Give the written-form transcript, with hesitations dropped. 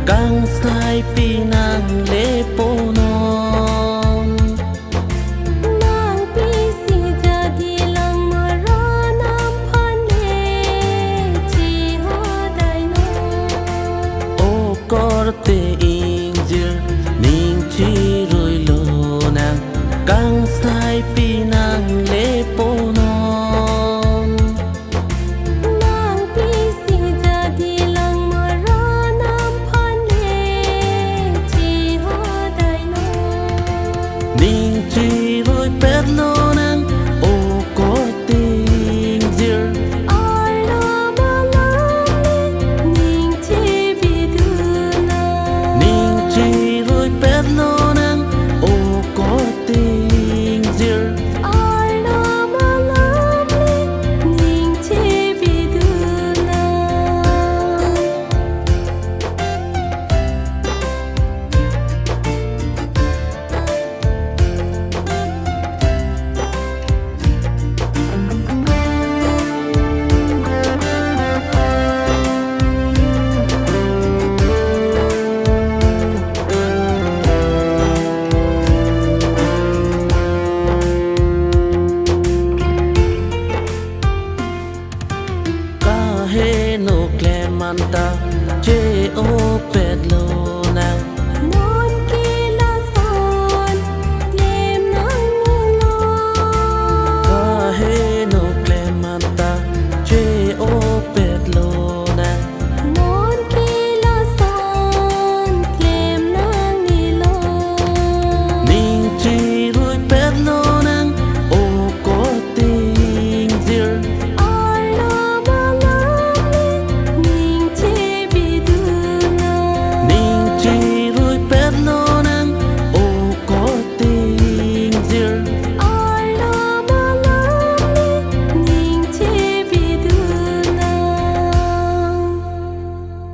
càng sai pi nàng lê po non nàng pi si ra đi lăng mà ra nam phan lê chi hoa đại non ô cor te in dir ning chi rồi lo nàng càng sai pi nàng lê po non nàng pi si ra đi lăng mà ra nam phan lê chi hoa đại non ning chi rồi pet lo nàng ô cor te in dir ai lo ba lăng ning chi bi du na ning chi rồi pet lo nàng ô cor te in dir ai lo ba lăng ning chi bi du na He no clemanta che o pedlo